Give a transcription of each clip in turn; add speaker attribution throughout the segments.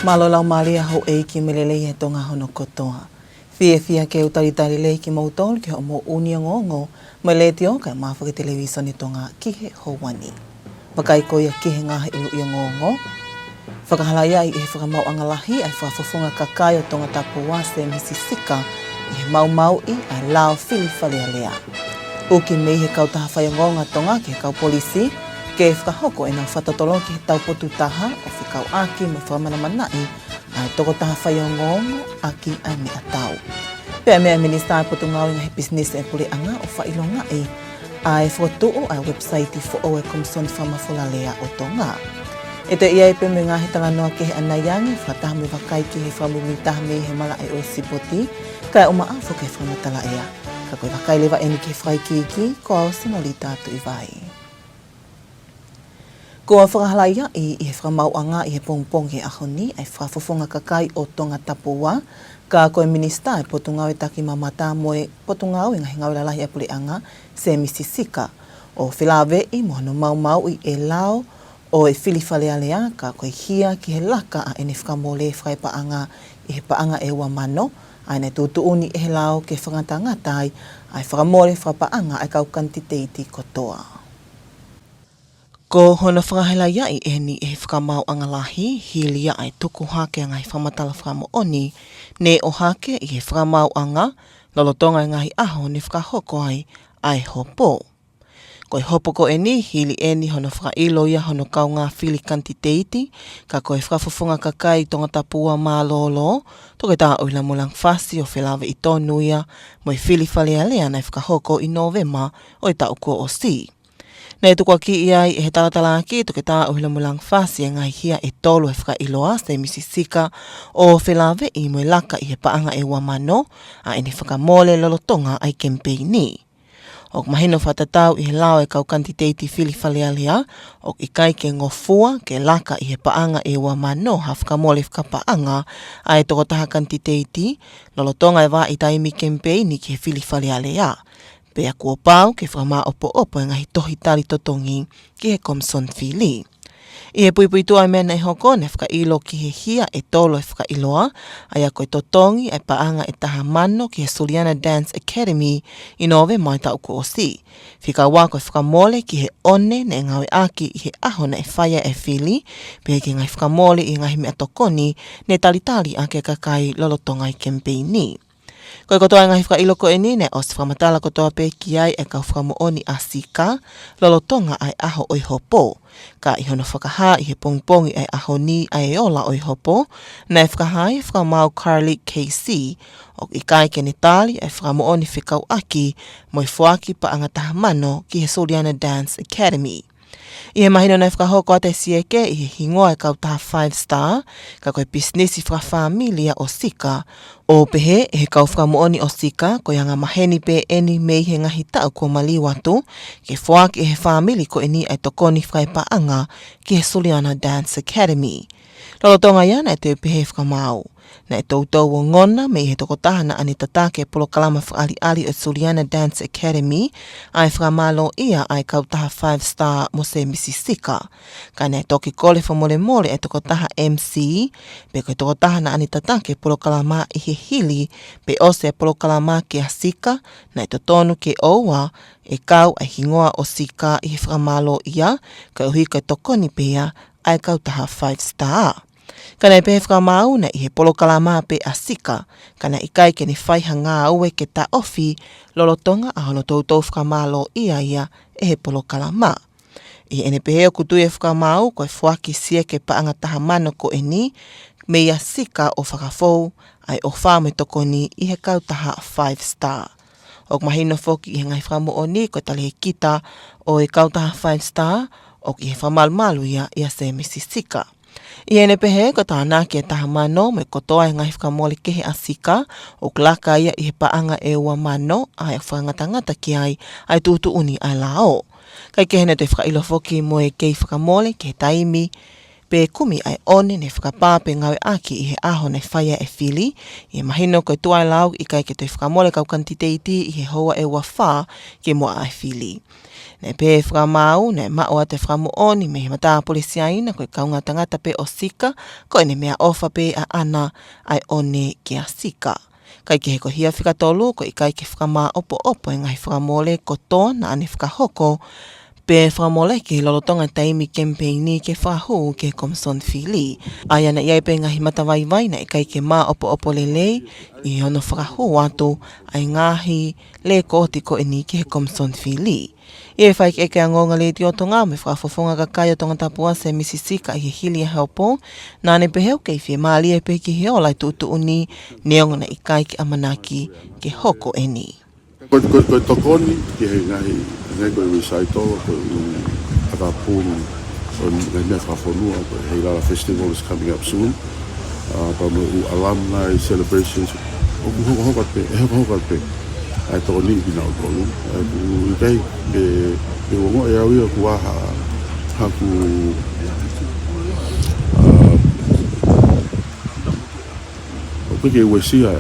Speaker 1: Malolau malia ho e ki melele he tonga hono kotoa. Fia ke utaritari le ki mautol ke homo unia ngongo, mai le te oka mawhaka televisa ni tonga ki he houani. Wakai koia ki he ngaha ilu ia ngongo. Whakahalaya i he whakamau angalahi ai whafafunga kakai o Tongatapu se Misisika i he mau i ai lao fili whalealea. Uki mei he kautaha whaiongonga tonga ki he kau polisi, ke whakahoko e nau whatatolo ki he taupotu taha o whikau aki me whamanamanai ai tokotaha whaiongongo aki ai mea tau. Pea mea minista ai potungau i ngahi business e pule anga o whailonga ai whakotuu ai website i fo e komson whamafulalea o Tonga. E te ia e pe me ngahi talanoa ke he anaiangi whataha me wakai ki he whamumitaha me he mala e o sipoti kai o maafo ke whamatala ea. Ka koe wakai lewa eni ke whaikiki ko au sinoli tātu i vai. Ko whakahalaya i he whamauanga i he pongpong he ahoni ai whafofonga kakai o Tongatapu ka koe minista e potungau e taki mamata moe potungau i ngahi ngau lalahi apule anga se Misisika o whilawe i mohano mau i e lao o e whiliwhalealea ka koe hia ki he laka a ene whakamole whaipaanga i he paanga e wamano ai nei tutuuni e he lao ke whangatangatai ai whakamole whapaanga ai kau kantiteiti kotoa. Ko hona whakahelaya i eni e whakamau angalahi, hilia ai tuku hake ngai whamatala whakamooni, ne o hake i he whakamau anga, lolotonga ngahi aho ni whakahoko ai hopo. Koe hopo ko eni, hili eni hona whakailo ia hono kau ngā whili kantiteiti, ka koe whakafufunga kakai Tongatapu mālolo, toke tā uila mulang whasi o whilawe i tonuia, moi whili whalealea nei whakahoko i Novema o i tauko o si. Nei tukua ki iai e he talatala ki toke tā uhila mulang whasi e ngai hia e tolu e whakailoa se Misisika o whilawe i moe laka i he paanga e wamano a ene whakamole lolotonga ai kempeini. Ok mahino whatatau i he lao e kau kantiteiti whili whalealea ok i kai ke ngofua ke laka i he paanga e wamano ha whakamole whakapaanga a e tokotaha kantiteiti lolotonga e wā i taimi kempeini ki he whili whalealea. Pea kua pau ke whama opo e ngahi tohi tari totongi ki he komson whili. I he puipuitu ai mena e hoko ne whakailo ki he hia e tolo e whakailoa ai a koe totongi e paanga e taha mano ki he Suliana Dance Academy i nove mai tauko o si. Whika wā koe whakamole ki he one ne ngawe aki i he aho na e whaia e whili pea ki ngai whakamole i ngahi mea tokoni ne talitali a ke kakai lolotonga i kempeini. Koe kotoa ngahi whakailo ko eni ne os whamatala kotoa pe ki ai e kau whakamooni a sika, lolotonga ai aho oi hopo. Ka i hono whakaha i he pongpongi ai aho ni ai ola oi hopo, na e whakaha i whakamau Carly KC, o i kai ke netali ai whakamooni whikau aki, moi whuaki pa angataha mano ki he Suliana Dance Academy. I he mahino nei whakahoko ate sieke i he hingoa e kautaha 5 star, ka koe business i whakafamilia o sika, o pehe e he kau whakamooni o sika, ko ianga maheni pe eni mei he ngahi tau ko maliwatu, ke whaaki e he whamili ko eni ai tokoni whaipaanga ki he Suliana Dance Academy. Lolotonga ia na e te pehe whakamau. Na e tautou o ngona me i he tokotaha na ane tatake polo kalama whaali o Suliana Dance Academy ai whakamalo ia ai kautaha 5 star mo se Misisika. Ka na e toki kole whamole e tokotaha MC, pe koe tokotaha na ane tatake polo kalama i he hili, pe ose polo kalama ki a sika, na e totonu ke oua, e kau ai hingoa o sika i he whakamalo ia, ka uhi koe tokoni pea ai kautaha 5 star. Kana i pehe whakamau na i he polo kalama pe a sika, kana i kai ke ni whaiha ngā ue ke ta ofi, lolotonga a hono tautou whakamalo ia e he polo kalama. I ene pehe o kutui e whakamau koe whuaki sia ke paanga taha mano ko eni, me ia sika o whakafou ai o whame tokoni i he kautaha 5 star. O mahino whoki i he ngai whakamooni koe tali he kita o e kautaha 5 star, o i he whamalmalu ia se Misisika. I ene pehe ko tāna ki e taha mano me kotoa e ngahi whakamole ke he asika o klaka ia i he paanga e ua mano ai whangatangata ki ai tūtu uni ai lao. Kai ke hene te whakailo whoki mo e kei whakamole ke he taimi pe kumi ai one ne whakapāpe ngawe aki i he aho ne whaia e whili i he mahino koe tuai lau i kai ke te whakamole kau kantiteiti i he hoa e ua whā ke mua ai whili. Ne pe whakamau, ne mao a te whakamuoni me mata polisiaina koe kaunga tangata pe o sika, koe ne mea ofa pe a ana ai one ki a sika. Kai ke heko hia whikatolu, ko i kai ke whakama opo e ngai whakamole ko tō na ane whakahoko, pe whakamole ki lolotonga taimi kempeini ke whahu ke Komson Fili. Ai ana iai pe ngahi matawaiwai na i kai ke mā opo lelei, i ono whakahu atu, ai ngahi le ko oti ko ini ke Komson Fili. I e whai ke eke angonga le ti o Tonga, me whakafofonga ka kai o Tongatapua se misisika i he hili a helpo, na ane peheu kei whi maali e pe ki heo lai tutu uni, neonga na i kai ke amanaki ke hoko eni.
Speaker 2: Koe tokoni ki he ngai koe recital, koe Tongatapu, ngai mea whawhanua, koe hei rara festival is coming up soon. Pa me alumni celebrations, hokat pe, ai toko ni bina o tolu. I kei, ke wongo e au ia kua haku o peke uesia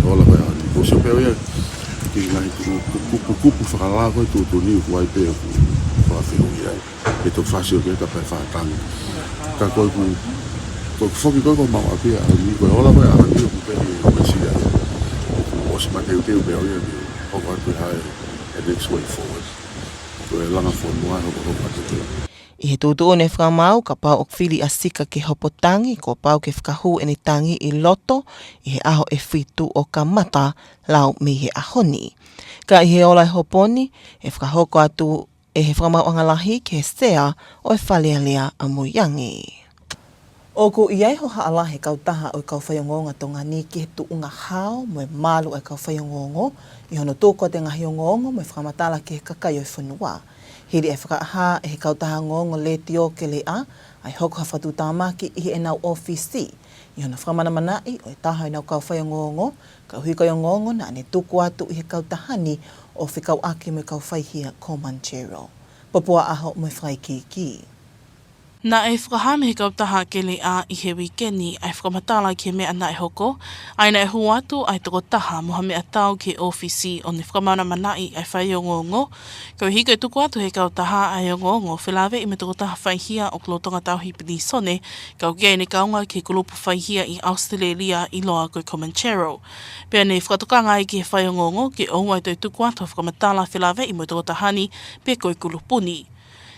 Speaker 2: ola koe ani. Kosio pe au ia, ki ngai kupu whakalā koe tū ni kuai pe ku whawhihu ia. E tō whasio ke ka pai whātangi. Ka koe ku whoki koe ko mau apia, ni koe ola koe aha ni o ku peke uesia. Osi ma teu pe au ia ni hoko atu hae the next way forward. Koe langa whanua hoko atu teu.
Speaker 1: I he tūtu o ne whakamau, ka pau o whiri a sika ke hopotangi, ko pau ke whakahu e ne tangi i loto, i he aho e whitu o ka mata, lau me he ahoni. Ka i he olai hoponi, e whakahoko atu e he whakamau angalahi ke he sea o e whalealea a muiangi. O ko iai ho haalahe kautaha o kau whaiongōnga tongani ki he tuunga hao mo e malu e kau whaiongōngo, i hono tōko te ngahi o ngongo mo e whakamatala ki he kakai o e whanua. Hiri e whakaaha e he kautaha ngongo le tio ke le a, ai hoko hawhatu tāmaki i he e nau ofisi. I hono whakamanamana o e taha i nau kau whaiongōngo, kau hiko o ngongo na ane tuku atu i he kautahani o whikau aki mo e kau whaihia Comanchero. Papua aho mo e whaikiki.
Speaker 3: Na e whakahame he kautaha ke le a i he wikeni ai whakamatala ki he mea ana e hoko, aina e hu atu ai toko taha moha mea tau ki ofisi o ne whakamauna manai ai whai o ngongo. Kau hiko e tuku atu he kautaha ai o ngongo, whilawe i me toko taha whaihia o klo Tongatau hipini sone, kau kia ne kaunga ki kulupu whaihia i Australia i loa koe Comanchero. Pea ne whakatukanga ai ki he whai o ngongo, ki o ai toi tuku atu whakamatala whilawe i me toko tahani pe koe kulupuni.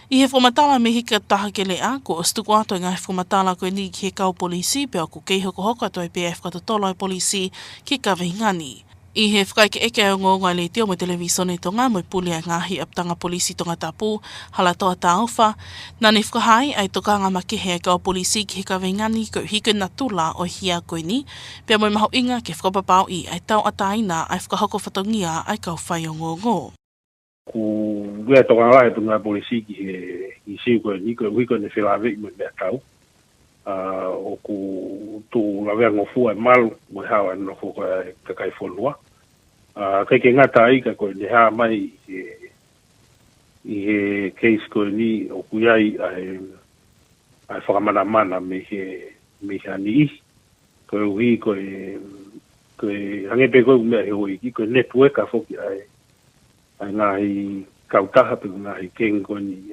Speaker 3: I he whamatala me hika taha ke le a, ko ostuku ato ngai whamatala koe ni ki he kau polisi, pea ko kei hoko hoko ato e pea e whakatotolo e polisi ki ka vihingani. I he whakaike eke au ngonga le teo mo televisone tonga mo i puli a ngahi aptanga polisi Tongatapu, hala toa tāuwha, na ne whakahai ai tokanga makehe a kau polisi ki he ka vihingani ko hika na tula o hia koe ni, pea mo i maho inga ke whakapapau i ai tau ataina ai whakahoko whatongia ai kau whai o ngongo.
Speaker 4: Ku wea toka ngā e tunga polisi ki he siu koe ni, koe wiko ne whilawe i mea tau. O ku tū la wea ngofua e malu, mo hawa e nofo koe kakai whanua. Kai ke ngata ai ka koe ne haa mai i he case koe ni o ku iai ai whakamana me he ani i. Koe ui koe hangepe koe mea he hoi ki, koe network a whoki ai ngahi kautaha pe ngahi kengo ni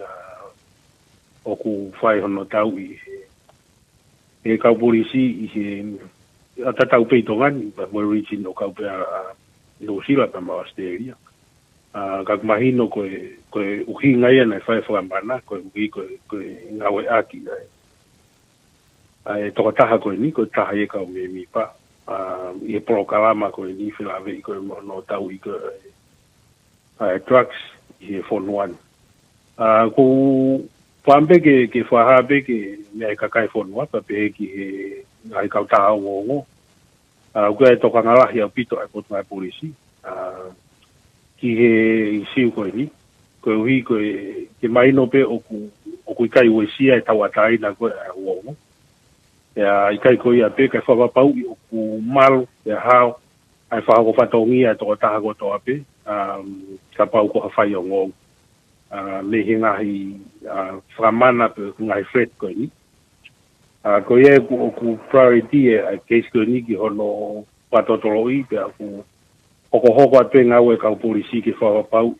Speaker 4: o ku whai hono tau i he kau polisi i he atatau pei tongani pa mo region o kau pe a New Zealand pa ma Australia. Kak mahino koe uhi ngai ana whai whakamana koe uhi koe ngawe aki ai tokataha koe ni koe taha e kau me mi pa i he prokalama koe ni whilawe i koe mono tau i koe drugs i he whonuan. Ko whampe ke whahape ke mea kakai whonua, pa pehe ki he ngai kautaha o ngongo. Kua e toka ngalahi au pito ai potu ngai polisi. Ki he isiu koe ni. Koe uhi koe ke maino pe o ku ikai uesia e tau atai na koe a ngongo. Ea ikai koe ia pe kai whawapau i o ku malu, ea hao, ai whahako whatongi ai toka taha ko toa pe. Ka pau ko hawhai o ngongo. Me he ngahi whamana pe ngahi fret koe ni. Ko ia ku priority e case koe ni ki hono patotolo i pe ku hoko atu e ngau e kau polisi ki whawapau.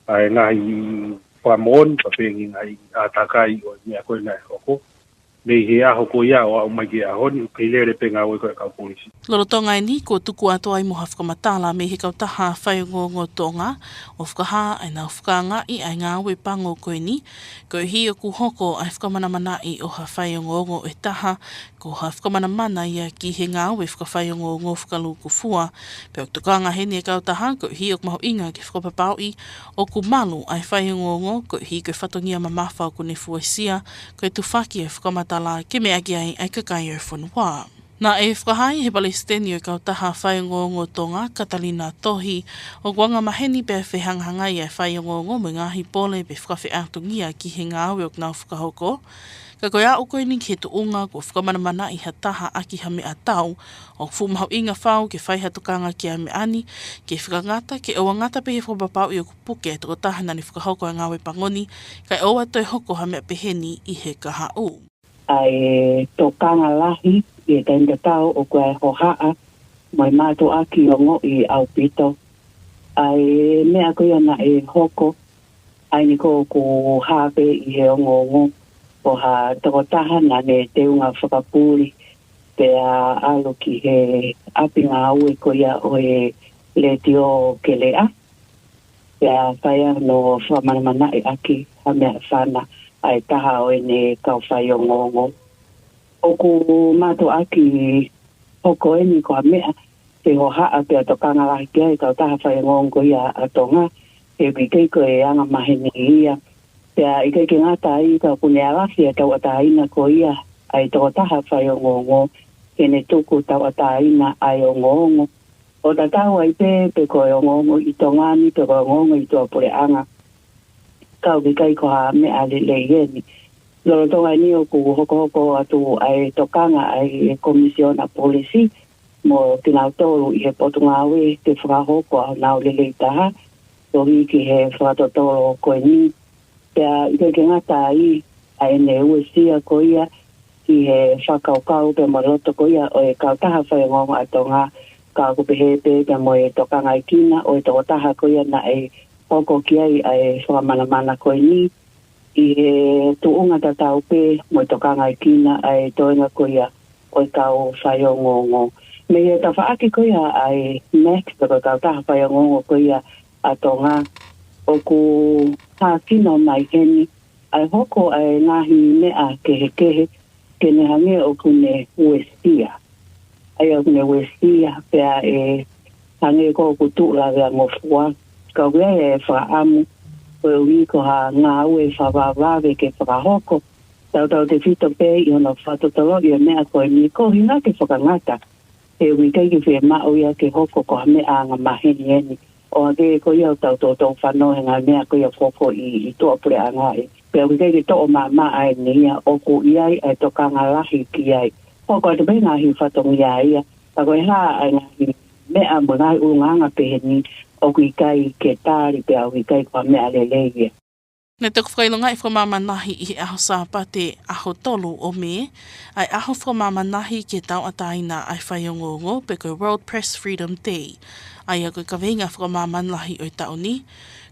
Speaker 4: ai ngai pamon pa pengi ngai atakai o me ko nai hoko nei he aho ko ia o mai ki ahoni peilere penga o ko ka polisi
Speaker 3: Loro tonga ni ko tuku ato ai mo hafka matala me he kautaha whaiungo tonga o whakaha ai nā whakanga i ai ngā we pango koe ni ko hi o ku hoko ai whakamana mana i o ha whaiungo e taha ko ha whakamana mana ia ki he ngā we whakawhaiungo whakalu ku fua pe o tukanga he ni e kautaha ko hi o maho inga ki whakapapau i o ku malu ai whaiungo ko hi ko whatongia mamawha ko ne fuaisia ko e tuwhaki e whakamatala ke mea ki ai kakai e whanua. Nā e whakahai he Palestini o kautaha whaiungo Tonga, Katalina Tohi, o guanga maheni pe whehangahanga i e whaiungo mo ngahi pole pe whakawhi atungia ki he ngāwe o knau whakahoko. Ka koe a ukoe ni ki he tuunga ko whakamanamana i hataha aki ha mea tau, o whumahau inga whau ke whaihatukanga ki a me ani, ke whakangata ke oa ngata pe he whakapapau i o kupuke e toko tahana ni whakahoko e ngāwe pangoni, kai oa toi hoko ha mea peheni i he kahau.
Speaker 5: Ai tokanga lahi i tenda tau o koe hohaa mai mātou aki ongo i au pito. Ai mea koe ana e hoko ai ni ko hape i he ongo o ha takotaha na ne teunga whakapuri pe a alo ki he apinga au e koe o e le tio ke lea pe a whaia no whamanamana e aki ha mea whana ai taha o ene kau whai o ngongo. O ku mātou aki hoko eni ko a mea te ho haa pe a tokanga lahi kia i kau taha whai o ngongo ia a Tonga e wikei ko e anga maheni ia. Pe a ikei ke ngata i kau kune alafi a tau ataina ko ia ai toko taha whai o ngongo kene tuku tau ataina ai o ngongo. O ta tau ai pe ko e o ngongo i Tongani pe ko o ngongo i tua pure anga. Kau wikai ko ha mea le ieni. Loro tonga ni o ku hoko atu ai tokanga ai komisiona polisi mo tinau tolu i he potungawe te whakahoko au nau le taha. So ki he whakatotolo koe ni. Pea i ke ngata ai ai ne uesia ko ia ki he whakaukau pe maloto ko ia o e kautaha whaingongo a Tonga ka kupehepe pe mo e tokanga i kina o e tokotaha ko ia na e hoko kiai ai whakamana koe ni i he tuunga tatau pe mo i tokanga i kina ai toenga koe ia o i kau whaiongongo. Me he ta whaaki koe ia ai Max tako kau taha whaiongongo koe ia a Tonga o ku hākino mai heni ai hoko ai ngahi mea kehe ke ne hange o kune uestia. Ai o kune uestia pea e hange ko kutura vea ngofua ka wea e whaamu o e wiko ha ngā ue whawawawe ke whakahoko tau te whito pē i ono whatotolo i o mea koe mi ko hina ke whakangata e wikei ki whea mao ia ke hoko ko ha mea ngā maheni eni o ake ko ia tau tō whanau he ngā mea ko ia whoko i toa pure a ngai pea wikei ki tō mā ai ni ia o ku iai ai toka ngā lahi ki ai hoko atu pē ngā hi whatongi ia a koe ha ai ngā mea mo ngai urunganga peheni o kai ke tāri pe au kai kwa mea leleia.
Speaker 3: Ne te whakailonga i whamamanahi i he aho sāpate aho tolu o me, ai aho whamamanahi ke tau ataina ai whaiongongo pe koe World Press Freedom Day. Ai a koe kawenga whamamanahi o i tauni,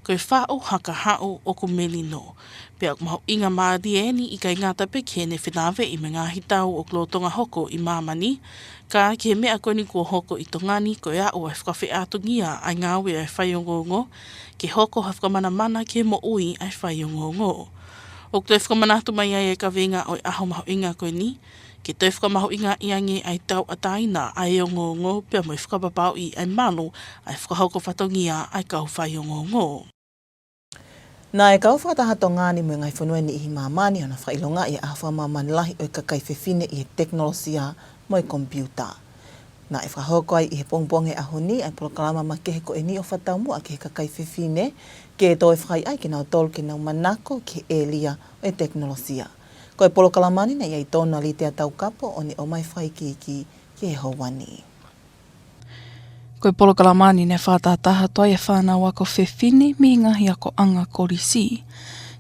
Speaker 3: koe whao haka hao o ku melino. Pe au maho inga maadieni i kai ngata peke ne whenawe i me ngahi tau o klotonga hoko i mamani, ka ki he mea koe ni kua hoko i Tongani koe a o e whakawhi atungia ai ngāwe ai whaiongongo, ke hoko ha whakamana ke mo ui ai whaiongongo. O koe whakamanatu mai ai e kawenga o i aho maho inga koe ni, ke toi whakamaho inga iange ai tau ataina ai o ngongo pia mo i whakapapau i ai malo ai whakahoko whatongia ai kau whaiongongo.
Speaker 1: Nā e kau whakataha Tongani mo ngai whanua ni ihi mamani ana whailonga i a whamamani lahi o i kakai whiwhine i he teknolosia mo i kompiuta. Nā e whakahoko ai i he pongponge ahoni ai polokalama ma kehe ko e ni o whatau mua ke he kakai whiwhine ke tō e whakai ai ke nau tolu ke nau manako ke elia o i teknolosia. Ko e polokalamani nei ai tōna li te atau kapo o ni o mai whai ki he hawani.
Speaker 6: Koe polokalamani ne whātātaha toa e whānau ako whiwhine me ngahi ako anga korisi.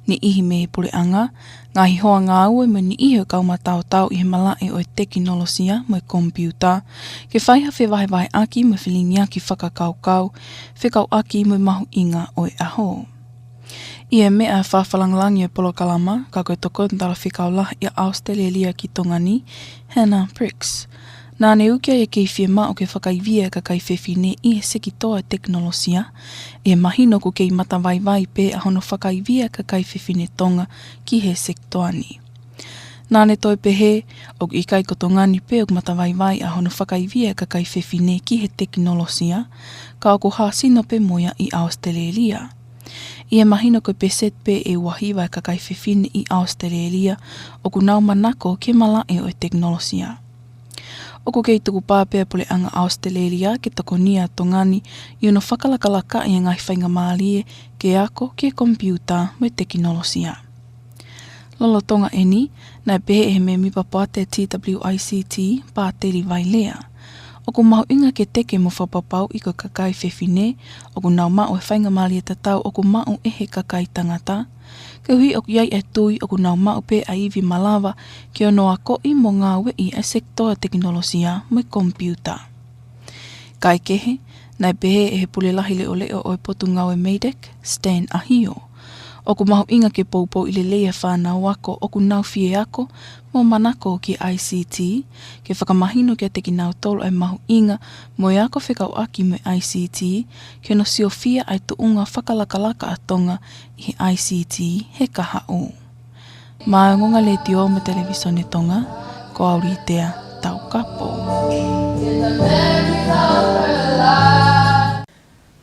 Speaker 6: Ni ihi me pure anga, ngahi hoa ngā ue me ni ihi o kaumatau tau i he malai o e teknolosia mo e kompiuta, ke whaiha whewahewai aki mo whilingi aki whakakaukau, whekau aki mo mahu inga o e aho. Ia mea whawhalanglangi o polokalama, ka koe toko ntala whikaula i Australia ki Tongani, Hannah Briggs. Nāne ukia e kei whiema o ke whakaivia ka kai whewhine i he seki toa teknolosia, e mahino ku kei matawaiwai pe a hono whakaivia ka kai whewhine Tonga ki he sektoani. Nāne toi pehe, o i kai ko Tongani pe o matawaiwai a hono whakaivia ka kai whewhine ki he teknolosia, ka o ku hāsino pe moia i Australia. Ia mahino ko peset pe e wahiwa ka kai whewhine i Australia o ku nau manako ke malae o e teknolosia. Oku kei tuku pāpea pole anga Australia ke toko nia Tongani i ono whakalakalaka i ngai whainga mālie ke ako ke kompiuta me teknolosia. Lolo Tonga eni, nai pehe e me mipapa te TWICT pāteri vai lea. Oku mahu inga ke teke mo whapapau i ko kakai whewhine, oku nau mao e whainga mālie tatau oku mao e he kakai tangata, ke hui oku iai e tui oku nau mao pe a iwi malawa ki ono a ko i mo ngā wei a sektoa teknolosia me kompiuta. Kai kehe, nai pehe e he pule lahi leo leo o e potu ngau e meidek, Stan Ahio. Oku mahu inga ke poupou i le leia whānau ako oku nau fie ako mo manako ki ICT, ke whakamahino kia teki nau tolu ai mahu inga mo e ako whekau aki me ICT, ke no sio fia ai tuunga whakalakalaka a Tonga i ICT he kaha o. Mā ngonga le tio me televisione Tonga, ko auritea tau kapo.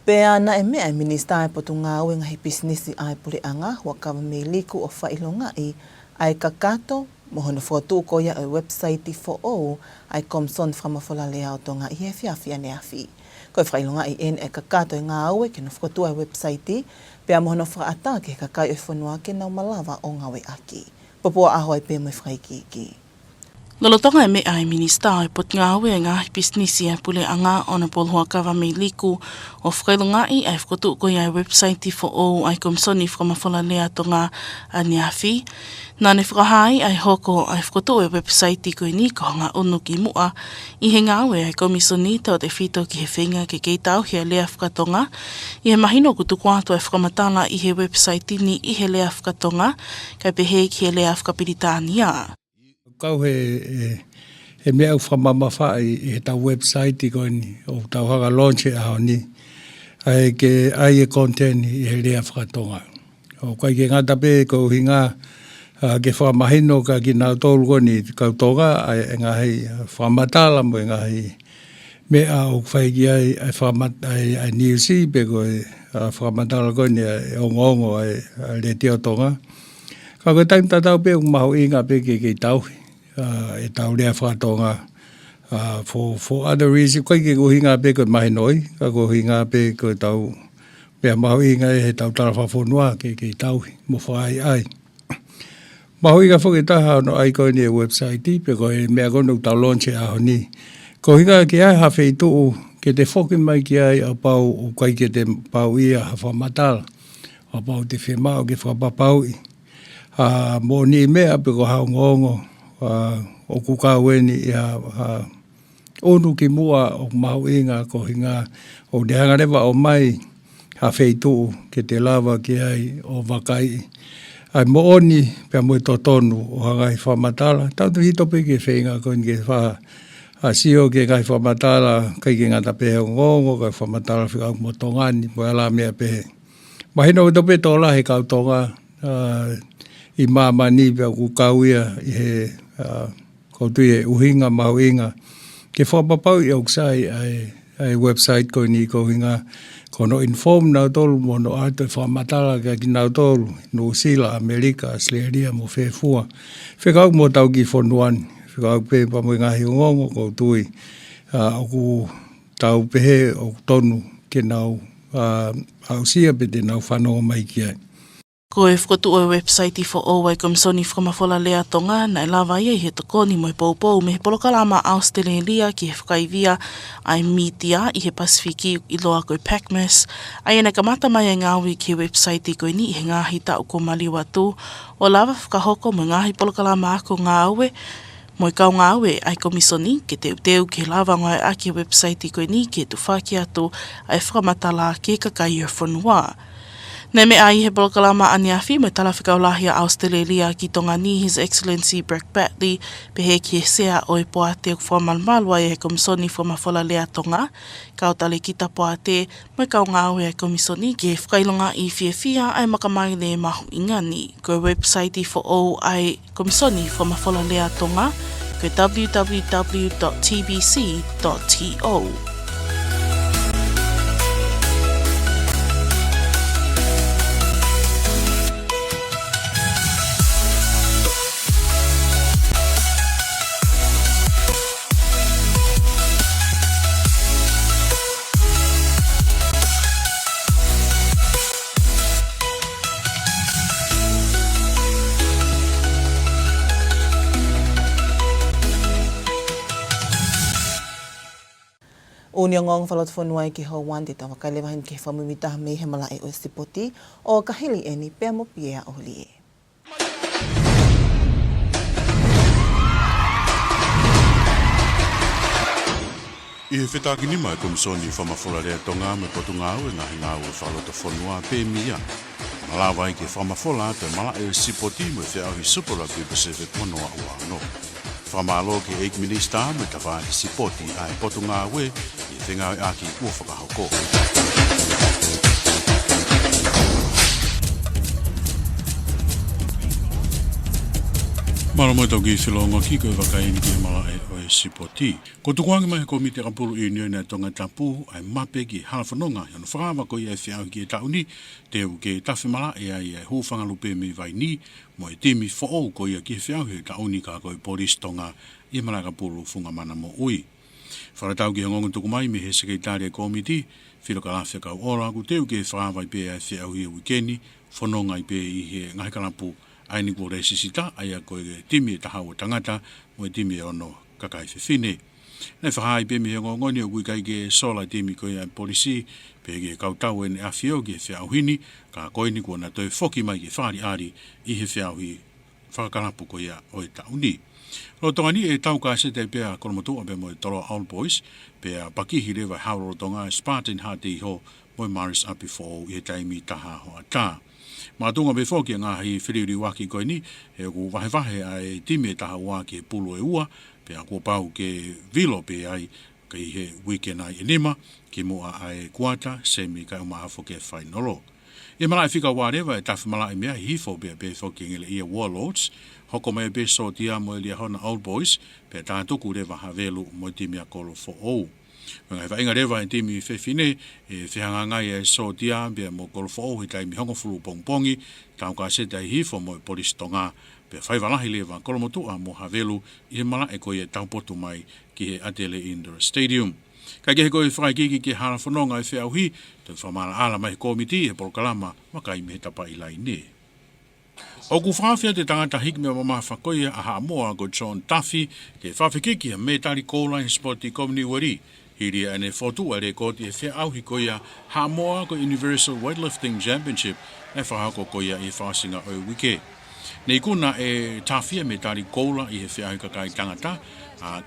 Speaker 1: Pea na e mea e minista e potu ngā ue ngahi pisnisi ai pule anga, hua kawa me liku o whailonga i ai kakato, mohono whakatu ko ia o website for all, ai komson whamafola lea o Tonga i he whiawhia ne awhi. Koe whailonga i ene e kakato e ngā ue ke no whakatu ai website, pea mohono whaata ke kakai o whanua ke nau malawa o ngā ue aki. Popua aho ai pe mai whaiki ki.
Speaker 3: Lolotonga e me ai minista e pot ngā ue ngā pisnisi e pule anga o na polhua kawa me liku o whakailonga i ai whakatu ko ia website for all ai komsoni whakamafola lea Tonga a niawhi. Nāne whakahai ai hoko ai whakatu e website ko i ni ko ngā unu ki mua i he ngā ue ai komisoni tau te whito ki he whinga ke keitau hea lea whakatonga i he mahino kutu kuato ai whakamatala i he website ni i he lea whakatonga kai pehe ki he lea whakapiritania.
Speaker 7: Kau he mea whamama whai i he tau website i koe ni, o tau hanga launch e aho ni, ai e content i he rea whakatonga. O kai ke ngata pe ko hinga ke whamahino ka ki nā tōru koe ni kau tonga, ai ngahi whamatala mo ngahi mea o whai ki ai niusi pe koe whamatala koe ni e ongo ai le teo tonga. Ka koe taim tatau pe mahu inga pe ke tauhi. E tau rea whakatonga for other reasons. Koe ke kuhinga pe koe mahi noi, ka kuhinga pe koe tau pea mahu inga e he tau tara whawhonua ke tauhi, mo whai ai. Mahu inga whakitaha no ai koe ni e website pe koe mea kono tau launch e aho ni. Kuhinga ke ai hawhi tuu ke te whoki mai ki ai a pau o koe ke te pau ia hawha matala, a pau te whemao ke whapapau i. Mo ni mea pe ko hao ngongo, o kukaweni i onu ki mua o mahu inga ko hinga o te hangarewa o mai ha wheituu ke te lava ki ai o wakai. Ai mo oni pia mo to tonu o hangai whamatala. Tau tu hitope ke whenga ko ni ke wha sio ke kai whamatala kai ke ngata pehe o ngongo kai whamatala whikau mo tongani mo ala mea pehe. Mahino hitope tola he kau tonga i mamani pia kukauia i he koutu e uhinga mahu inga. Ke whapapau i auksai ai website ko ni ko hinga kono inform nau tolu mo no ato e whamatala ka ki nau tolu no Sila, Amerika, Australia mo whewhua. Whekau mo tau ki whonuan, whekau pe pamu ngahi ngongo koutui oku tau pehe o tonu ke nau ausia pe te nau whanonga mai ki ai.
Speaker 3: Ko e whakatu o website i for all wai komsoni whakamafola lea Tonga nai lawa ia i he tokoni mo e poupou me he polokalama Australia ki he whakaivia ai media i he Pasifiki i loa koe Pacmas. Ai ena kamata mai e ngāwi ki he website i koe ni i he ngāhi tau ko maliwatu o lava whakahoko mo ngāhi polokalama ako ngāwe mo i kau ngāwe ai komisoni ke te uteu ke lava ngai aki website i koe ni ke tu whaki atu ai whakamatala ke kakai o whanua. Nei me ai he polokalama aniafi mo talawhika o lahia Australia ki Tonga ni His Excellency Brett Batley pe he ki sea o i poate o whamalmalua e he komisoni whamawhala lea Tonga. Kautale ki ta poate mo kau ngāu e komisoni ki he whakailonga i whiawhia ai makamai le mahu ingani. Ko website i fo o ai komisoni whamawhala lea Tonga ko www.tbc.to.
Speaker 1: Uniongong whalotwhanua ki Hawaiian te tawa kailewahin ki whamumita me he mala e o Sipoti o kahili e ni pea mo pia o lie.
Speaker 2: I he whetaki ni mai komisoni whamawhora rea Tonga me potungau e ngahi ngau e whalotwhanua pe mia. Malawa i ke whamawhora te mala e o Sipoti me whiahi supera ki Pacific Manoa ua no. Whamalo ke Eik Minister me tawha i Sipoti ai potungau e i whenga e aki ua whakahoko. Mara mo tau ki whilonga ki koe wakaini ki mala e o Sipoti. Ko tukuangi mai ko mite kapuru i nio na Tongatapu ai mape ki halawhanonga yano whakawa ko i e whiau ki e tauni te u ke tawhi mala e ai e hūwhanga lupe me vai ni mo e timi whaou ko i a ki e whiau ki e tauni ka koe polis Tonga i mala kapuru funga mana mo ui. Wharatau ki hangonga tuku mai me he sekretari e komiti whilo ka lawhia kau ora ku te u ke whakawa i pe e whiau i e wikeni whanonga i pe i he ngahikalapu ai ni kore sisita ai a koe timi e taha o tangata mo e timi e ono kakai whiwhine. Nei whahai pe mi he ngongoni o kui kai ke sola timi koe ai polisi pe ke kautau e ne awhio ke whiauhini ka koe ni kua na toi whoki mai ke whari ari i he whiauhi whakakarapu koe a o e tauni. Lo tongani e tau ka se te pea koromotu a pe mo e tolo Old Boys pe a pakihi rewa hauro tonga e Spartan hati ho mo e maris api fo i he taimi taha ho a tā. Mātunga me whoki ngā hi whiriuri waki koe ni, he ku wahe ai timi e taha waki e pulu e ua, pe a kua pau ke vilo pe ai, ke he weekend ai e nima, ki mua ai kuata, semi kai uma hafo ke whainolo. E mala e whika wārewa e tawhi mala e mea hifo pe a pe whoki ngele ia warlords, hoko mai pe so tia mo e lia hona Old Boys, pe a tātuku rewa havelu mo e timi a kolo fo ou. Nga iwa inga rewa e timi whewhine, e whihangangai e so tia, bea mo golfo o hitai mi hongo fulu pongpongi, tau ka seta i hifo mo e polis Tonga, bea whaiwalahi lewa kolomotua mo havelu, i he mala e koe e taupotu mai ki he Adele Indoor Stadium. Kai ke he koe whakaikiki ki harafononga e whiauhi, te whamala ala mai komiti e polokalama, makai me he tapa i lai ne. O ku whawhia te tangata hiki mea mama whakoia a Haamoa ko John Duffy, ke whawhikiki a me tari kōla i spoti komini wari, hiri ane fotu a rekodi e whia auhi koia Haamoa ko Universal Weightlifting Championship e whahako koia i whasinga o wike. Nei kuna e tawhia me tari kōla i he whia auhi kakai tangata,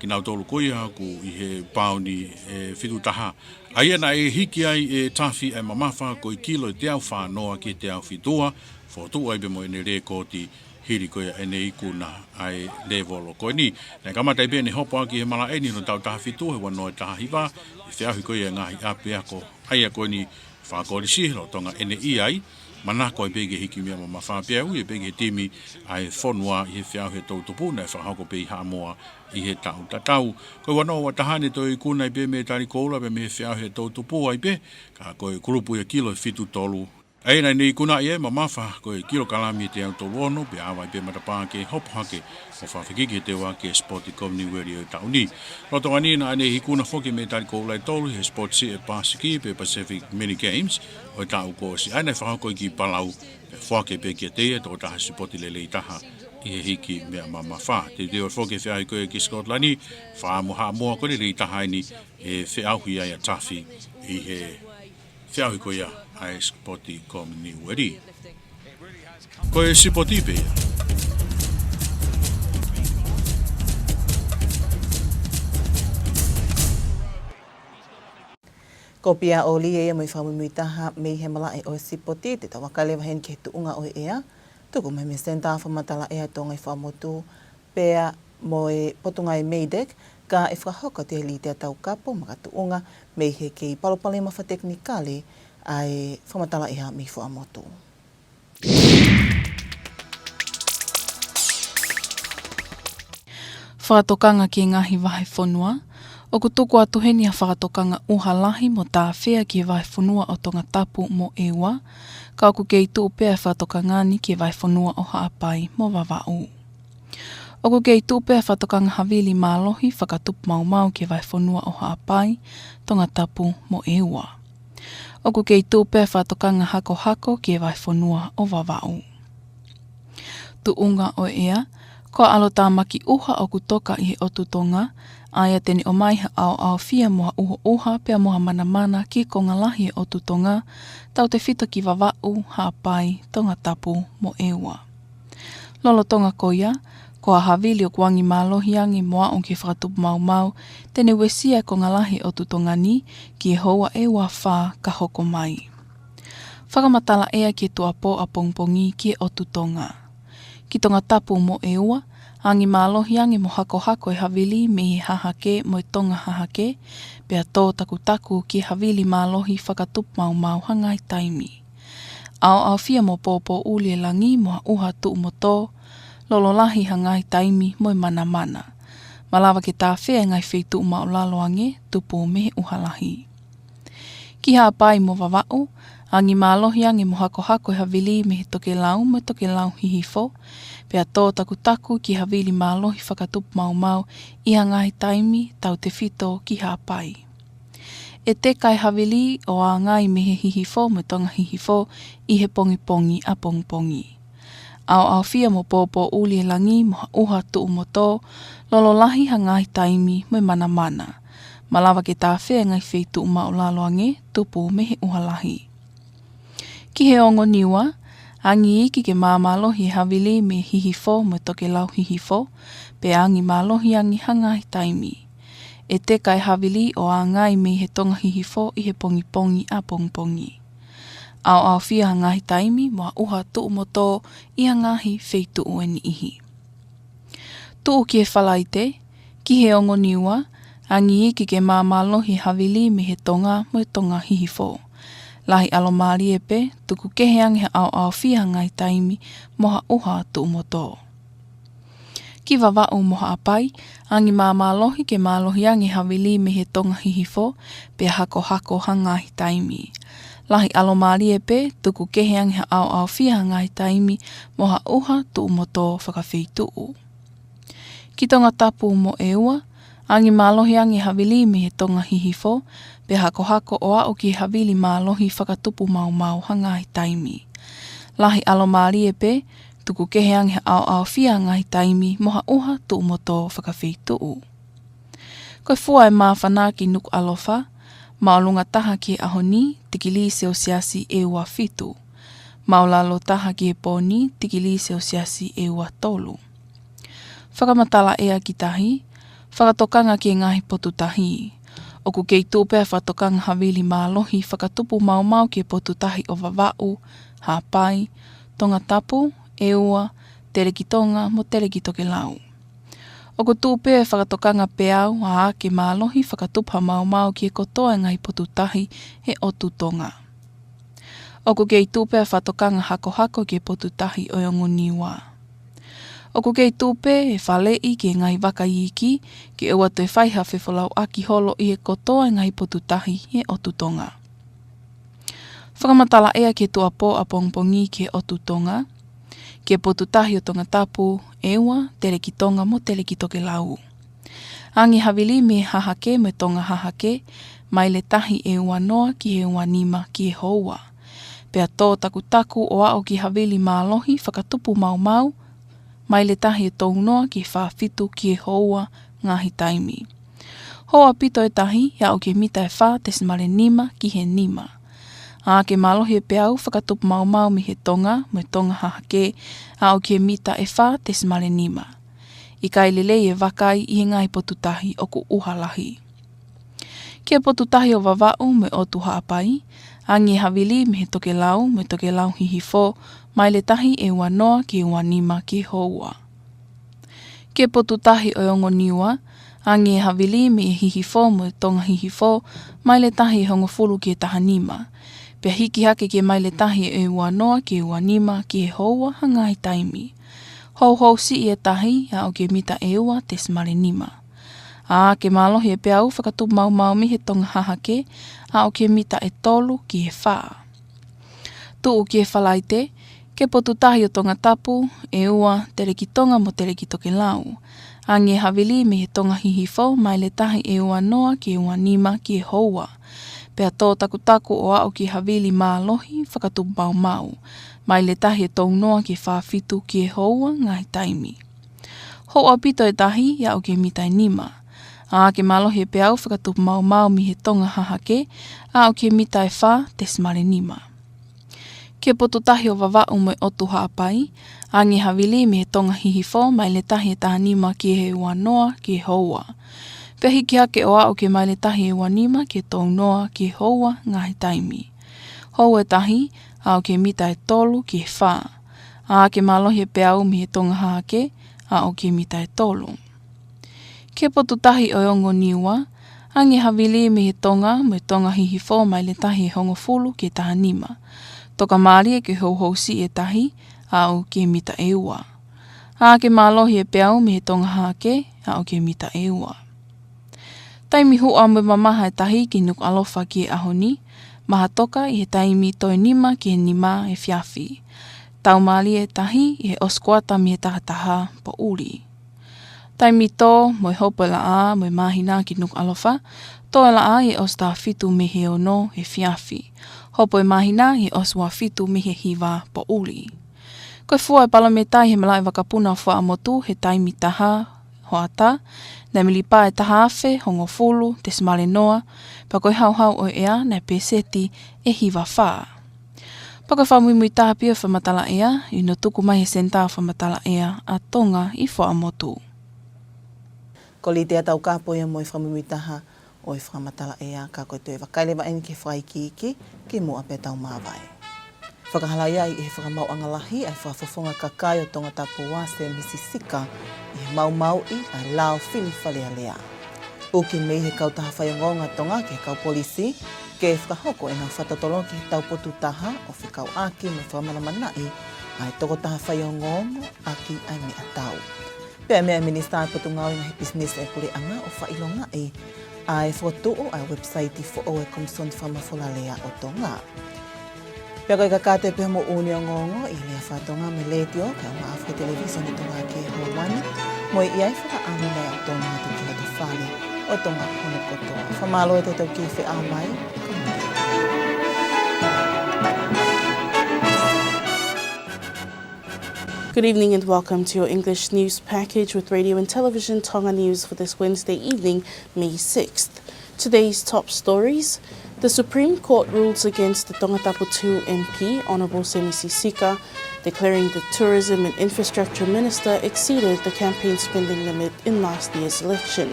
Speaker 2: ki nau tolu koia ku i he pauni e whitutaha. Aiana e hiki ai e tawhi e mamafa ko i kilo te au whanoa ki te au whitua, fotu ai be mo ene rekodi hiri koia ene ikuna ai level o koe ni. Nei kamatai pēne hopo aki he mala eni no tau taha whitu he wanoa taha hiwa, i whiahui koia ngahi api ako ai a koe ni whakori sihiro tonga ene i ai, manako e pege hiki mea ma whapea ui e pege timi ai whonua i he whiahui tautupu nei whahako pe i Haamoa i he tau tatau. Koe wanoa wa tahane toi ikuna i pe me tari koula pe me he whiahui tautupu ai pe, ka koe kurupu e kilo whitu tolu. Ai nei ni kuna ia mamafa ko e kilo kalami te auto lono pe awa pe matapa ke hop hake o fa fikiki te wa ke sport komni weri o tauni. Roto ani na nei hikuna foki me tari ko lai tolu he sport si e pasiki pe Pacific Mini Games o tau ko si ana fa ko ki palau pe foke pe ke te to ta sport le taha i hiki me mamafa te te o foke fa ko ki Scotland fa mo ha mo ko le taha ni e fe au hi ya tafi i he whiahui koia ai spoti komini weri. Koe sipoti pea.
Speaker 1: Ko pia o li ea mai whamui taha mei he mala e o sipoti te tawakalewa hen ke tuunga o ea. Tuku mai me senta whamatala ea tonga i whamotu pea mo e potunga e meidek ka e whahoka te li te atau kapo maka tuunga mei he kei palopale mawha teknikale ai whamatala ea mi whamotu.
Speaker 6: Whakatokanga ki ngahi wahe whanua. O ku tuku atu heni a whakatokanga uhalahi mo tā whea ki wahe whanua o Tongatapu mo ewa. Ka oku kei tuu pēa whakatokangani ki wahe whanua o haapai mo wawau. O ku kei tuu pēa whakatokanga havili mālohi whakatupu maumau ki wahe whanua o haapai Tongatapu mo ewa. O ku kei tuu pēa whakatokanga hako hako ki wahe whanua o wawau. Tuunga o ea. Ko alo tā maki uha o ku toka i he otu Tonga, aia teni o mai ha au fia moha uha pia moha mana ki ko ngalahi e otu Tonga, tau te whita ki wawau haapai Tongatapu mo ewa. Lolo Tonga koia, ko a havili o kuangi mālohi angi moa o ki whakatupu maumau, tene wesia ko ngalahi e otu Tonga ni ki e hoa ewa whā ka hoko mai. Whakamatala ea ki tuapo a pongpongi ki e otu Tonga. Ki Tongatapu mo ewa, angi mālohi angi mo hako e havili me he hahake mo e tonga hahake, pea tō taku ki havili mālohi whakatupu mau hangai taimi. Au fia mo pōpō uli e langi mo uha tuu mo tō, lololahi hangai taimi mo e mana. Malawa ke tā whea ngai whetu mau laloange tupu me he uhalahi. Ki haapai mo wawau, angi mālohi angi mo hako e havili me he toke lau mo toke lau hihifo, pea tō taku ki havili mālohi whakatupu mau i hangai taimi tau te whito ki haapai. E te kai havili o a ngai me he hihifo me tonga hihifo i he pongi a pongpongi. Au fia mo pōpō uli e langi mo uha tuu mo tō, lololahi hangai taimi mo mana. Malawa ke tā whea ngai whetu mau laloange tupu me he uhalahi. Ki he ongo niwa, angi iki ke māmalohi havili me hihifo mo toke lau hihifo, pe angi mālohi angi hangai taimi. E te kai havili o a ngai me he tonga hihifo i he pongi a pongpongi. Au fia hangai taimi mo uha tuu mo tō i hangahi whetu ueni ihi. Tuu ki e whalaite, ki he ongo niwa, angi iki ke māmalohi havili me he tonga mo tonga hihifo. Lahi alo maari e pe, tuku keheangi he au fia ngai taimi moha uha tuu mo tō. Ki wawau moha apai, angi māmalohi ke mālohi angi havili me he tonga hihifo, pe hako hangai taimi. Lahi alo maari e pe, tuku keheangi he au fia ngai taimi moha uha tuu mo tō whakawhituu. Ki Tongatapu mo ewa, angi mālohi angi havili me he tonga hihifo, pe hako o au ki havili mālohi whakatupu mau hangai taimi. Lahi alo maari e pe, tuku keheangi he au fia ngai taimi moha uha tuu mo tō whakawhituu. Koe fua e mawhana ki Nuku'alofa, maolunga taha ki e ahoni, tikili seosiasi e ua fitu. Maolalo taha ki e poni, tikili seosiasi e ua tolu. Whakamatala ea ki tahi, whakatokanga ki e ngahi potu tahi. Oku kei tūpea whakatokanga havili mālohi whakatupu mau ki e potu tahi o wawau, haapai, Tongatapu, eua, terekitonga mo terekitoke lau. Oku tūpea whakatokanga peau a ake mālohi whakatupa mau ki e kotoa ngai potu tahi he otu Tonga. Oku kei tūpea whakatokanga hako ki e potu tahi o yongu niwa. Oku kei tūpe e whalei ki e ngai waka iki ki ewa te whaiha whewhalau aki holo i e kotoa ngai potu tahi he otu Tonga. Whakamatala ea ki tuapo a pongpongi ki e otu Tonga, ki e potu tahi o Tongatapu, ewa, terekitonga mo terekitoke lau. Angi havili me hahake me tonga hahake, mai le tahi e ua noa ki e ua nima ki e houa. Pea tō taku o ao ki havili mālohi whakatupu mau, mai le tahi e tōu noa ki whawhitu ki e houa ngahi taimi. Hoa pito e tahi, ia o ke mita e wha te simale nima ki he nima. A ke mālohi e peau whakatupu mau mi he tonga, me tonga hahake, a o ke mita e wha te simale nima. I kai lelei e wakai i he ngai potu tahi o ku uhalahi. Kia potutahi o vava'u me otu haapai, angi havili me he toke lau hihifo, mai le tahi e wanoa ki wanima ki houa. Kia potutahi o ongo niwa, angi havili me hihifo me tonga hihifo, mai le tahi hongo fulu ki tahanima. Pea hiki hake ki mai le tahi e wanoa ki wanima ki houa hangai taimi. Hou si e tahi a o ke mita e ua te smale nima. A ke malohi e peau whakatu mau mi he tonga hahake a o ke mita e tolu ki e whaa. Tu o ki e whalaite, ke potutahi o Tongatapu e ua tere ki tonga mo tere ki toke lau. Ange havili me he tonga hihifo mai le tahi e ua noa ki e ua nima ki e houa. Pea tō taku o ao ki havili malohi whakatu mau. Mai le tahi e tō noa ki whawhitu ki e houa ngai taimi. Ho au pito e tahi ia o ke mita e nima. A ke malohi e peau whakatu mau mi he tonga hahake, a o ke mita e wha te smale nima. Ke potutahi o vava'u me otu haapai, a nge havili me he tonga hihifo mai le tahi e taha nima ki he wanoa ki he houa. Pea hiki hake o ao ke mai le tahi e wanima ki tō noa ki he houa ngahi taimi. Hou e tahi, a o ke mita e tolu ki he wha. A ke malohi e peau mi he tonga hahake, a o ke mita e tolu. Ke potutahi o ongo niwa, ange havili me he tonga hihifo mai le tahi e hongo fulu ki taha nima. Toka maari e ke hou si e tahi, a o ke mita e ua. A ke malohi e peau me he tonga hahake, a o ke mita e ua. Taimi hua me mamaha e tahi ki Nuku'alofa ki e ahoni, maha toka i he taimi toi nima ki he nima e fiafi. Tau maali e tahi i he oskuata mi he tahataha po uri. Taimi tō mo e hopo la a mo e mahina ki Nuku'alofa, tō la a i os ta fitu me he ono he fiafi. Hopo e mahina i os wa fitu me he hiva po uri. Koe fua e palametai he malai wakapuna fua amotu he taimi taha hoata, na milipa e taha afe, hongo fulu, te smale noa, pa koe hau o ea na peseti e hiva whaa. Pa koe whamui taha pia whamatala ea, i no tuku mai he senta whamatala ea a Tonga i wha motu.
Speaker 1: Ko li te atau kāpoia mo i whamui taha o i whamatala ea, ka koe tue wakaile wa eni ke whai ki mua pe tau mawai. Whakahalai ai i he whakamau lahi ai whafofonga kakai o Tongatapu wa se Misisika i he mau i ai lao whili whalea lea. Uki mei he kautaha whaiongonga tonga ke kau polisi, ke whakahoko e ngā whatatolo ki he taupotu taha o whikau aki me whamanamanai ai toko taha whaiongongo aki ai mea tau. Pea mea minista ai potungau i ngahi business e pule anga o whailonga ai whatuu ai website i fo e komson whamafola lea o Tonga. Pea koe kakate pia mo uni o ngongo i lea whatonga me letio ka maafu ke television i Tonga ki Hawani mo i ai whakaamina o Tonga tu ki hatu whale o Tonga hono kotoa. Whamalo e te tau ki whi amai.
Speaker 3: Good evening and welcome to your English news package with radio and television Tonga News for this Wednesday evening, May 6th. Today's top stories. The Supreme Court rules against the Tongatapu 2 MP, Honourable Misisika, declaring the Tourism and Infrastructure Minister exceeded the campaign spending limit in last year's election.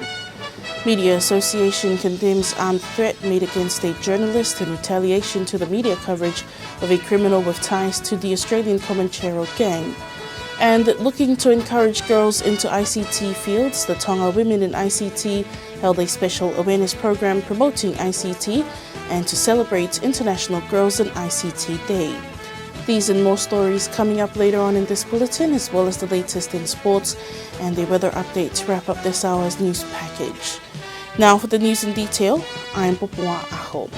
Speaker 3: Media Association condemns armed threat made against a journalist in retaliation to the media coverage of a criminal with ties to the Australian Comanchero gang. And looking to encourage girls into ICT fields, the Tonga Women in ICT held a special awareness program promoting ICT and to celebrate International Girls in ICT Day. These and more stories coming up later on in this bulletin, as well as the latest in sports and the weather update to wrap up this hour's news package. Now for the news in detail, I'm Popua Aho.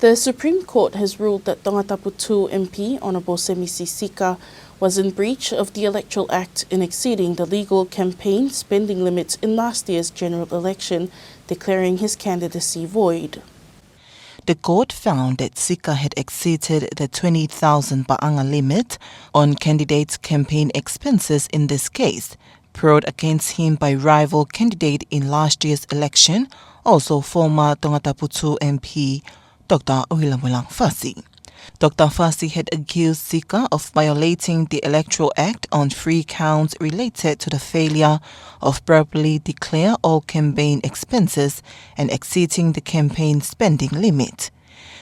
Speaker 3: The Supreme Court has ruled that Tongatapu 2 MP, Honourable Misisika, was in breach of the Electoral Act in exceeding the legal campaign spending limits in last year's general election, declaring his candidacy void.
Speaker 1: The court found that Sika had exceeded the 20,000 ba'anga limit on candidates' campaign expenses in this case, brought against him by rival candidate in last year's election, also former Tongatapu 2 MP, Dr. Ohilamulang Fasi. Dr. Fassi had accused Sika of violating the Electoral Act on 3 counts related to the failure of properly declare all campaign expenses and exceeding the campaign spending limit.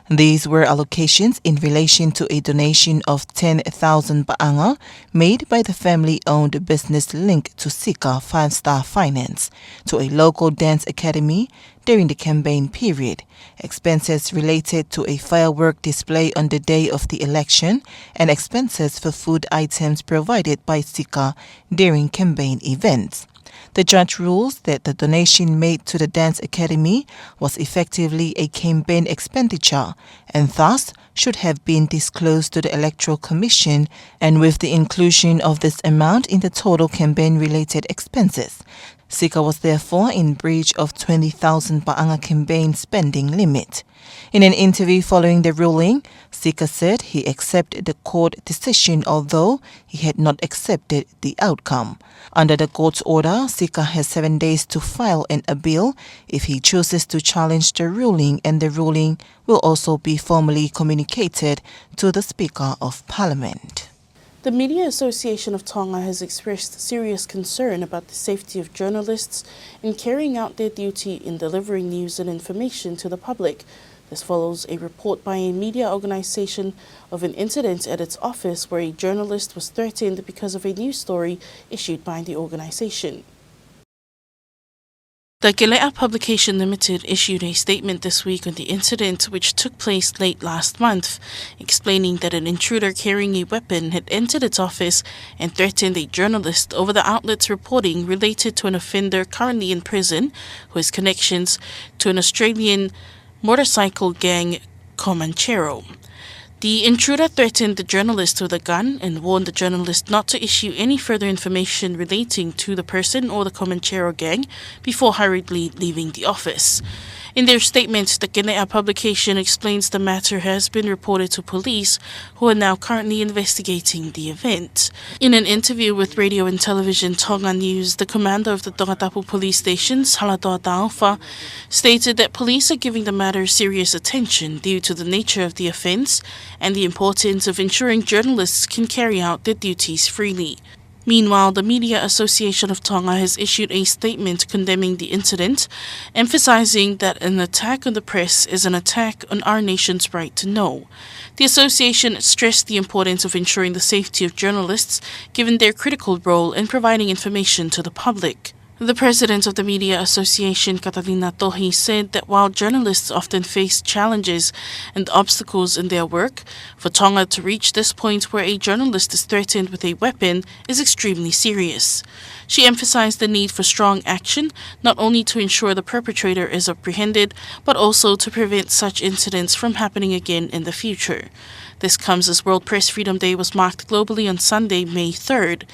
Speaker 1: These were allocations in relation to a donation of 10,000 baanga made by the family-owned business linked to Sika 5-Star Finance to a local dance academy during the campaign period, expenses related to a firework display on the day of the election, and expenses for food items provided by Sika during campaign events. The judge rules that the donation made to the Dance Academy was effectively a campaign expenditure and thus should have been disclosed to the Electoral Commission, and with the inclusion of this amount in the total campaign-related expenses, Sika was therefore in breach of 20,000 baanga campaign spending limit. In an interview following the ruling, Sika said he accepted the court decision although he had not accepted the outcome. Under the court's order, Sika has 7 days to file an appeal if he chooses to challenge the ruling, and the ruling will also be formally communicated to the Speaker of Parliament.
Speaker 3: The Media Association of Tonga has expressed serious concern about the safety of journalists in carrying out their duty in delivering news and information to the public. This follows a report by a media organisation of an incident at its office where a journalist was threatened because of a news story issued by the organisation. The Kelea Publication Limited issued a statement this week on the incident, which took place late last month, explaining that an intruder carrying a weapon had entered its office and threatened a journalist over the outlet's reporting related to an offender currently in prison who has connections to an Australian motorcycle gang, Comanchero. The intruder threatened the journalist with a gun and warned the journalist not to issue any further information relating to the person or the Comanchero gang before hurriedly leaving the office. In their statement, the Kenea publication explains the matter has been reported to police, who are now currently investigating the event. In an interview with radio and television Tonga News, the commander of the Tongatapu police station, Nuku'alofa, stated that police are giving the matter serious attention due to the nature of the offence and the importance of ensuring journalists can carry out their duties freely. Meanwhile, the Media Association of Tonga has issued a statement condemning the incident, emphasizing that an attack on the press is an attack on our nation's right to know. The association stressed the importance of ensuring the safety of journalists, given their critical role in providing information to the public. The president of the Media Association, Catalina Tohi, said that while journalists often face challenges and obstacles in their work, for Tonga to reach this point where a journalist is threatened with a weapon is extremely serious. She emphasized the need for strong action, not only to ensure the perpetrator is apprehended, but also to prevent such incidents from happening again in the future. This comes as World Press Freedom Day was marked globally on Sunday, May 3rd.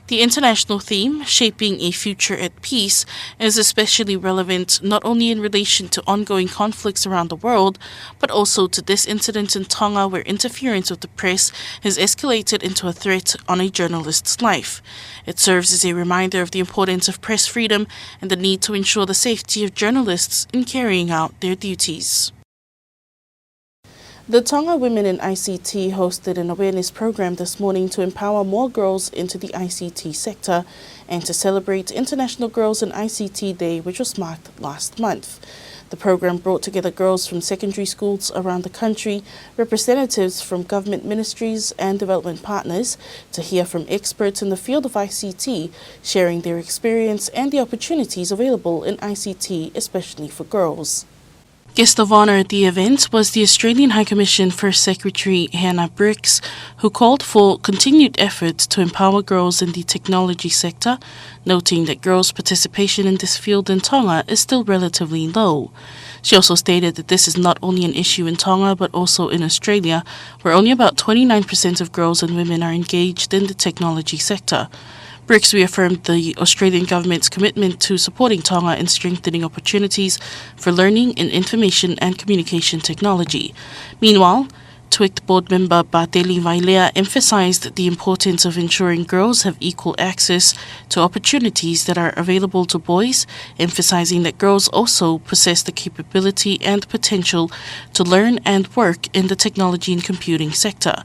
Speaker 3: The international theme, Shaping a Future at Peace, is especially relevant not only in relation to ongoing conflicts around the world, but also to this incident in Tonga where interference with the press has escalated into a threat on a journalist's life. It serves as a reminder of the importance of press freedom and the need to ensure the safety of journalists in carrying out their duties. The Tonga Women in ICT hosted an awareness program this morning to empower more girls into the ICT sector and to celebrate International Girls in ICT Day, which was marked last month. The program brought together girls from secondary schools around the country, representatives from government ministries and development partners to hear from experts in the field of ICT, sharing their experience and the opportunities available in ICT, especially for girls. Guest of honour at the event was the Australian High Commission First Secretary Hannah Briggs, who called for continued efforts to empower girls in the technology sector, noting that girls' participation in this field in Tonga is still relatively low. She also stated that this is not only an issue in Tonga but also in Australia, where only about 29% of girls and women are engaged in the technology sector. Briggs reaffirmed the Australian government's commitment to supporting Tonga in strengthening opportunities for learning in information and communication technology. Meanwhile, TWICT board member Bateli Vailea emphasised the importance of ensuring girls have equal access to opportunities that are available to boys, emphasising that girls also possess the capability and potential to learn and work in the technology and computing sector.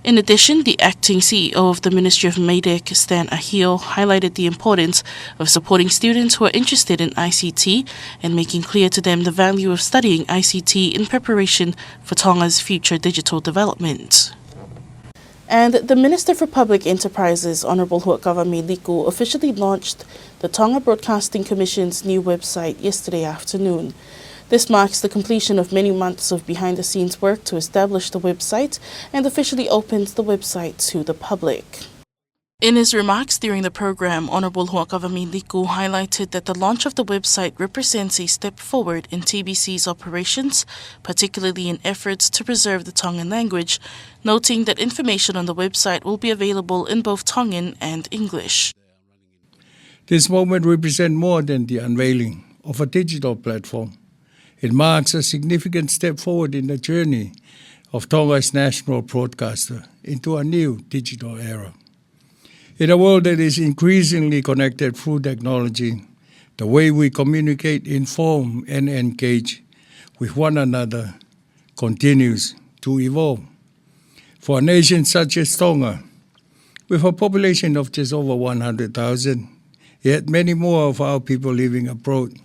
Speaker 3: In addition, the acting CEO of the Ministry of MADEC, Stan Ahio, highlighted the importance of supporting students who are interested in ICT and making clear to them the value of studying ICT in preparation for Tonga's future digital development. And the Minister for Public Enterprises, Honourable Huakavami Liku, officially launched the Tonga Broadcasting Commission's new website yesterday afternoon. This marks the completion of many months of behind-the-scenes work to establish the website and officially opens the website to the public. In his remarks during the program, Honourable Huakavami Liku highlighted that the launch of the website represents a step forward in TBC's operations, particularly in efforts to preserve the Tongan language, noting that information on the website will be available in both Tongan and English.
Speaker 7: This moment represents more than the unveiling of a digital platform. It marks a significant step forward in the journey of Tonga's national broadcaster into a new digital era. In a world that is increasingly connected through technology, the way we communicate, inform, and engage with one another continues to evolve. For a nation such as Tonga, with a population of just over 100,000, yet many more of our people living abroad,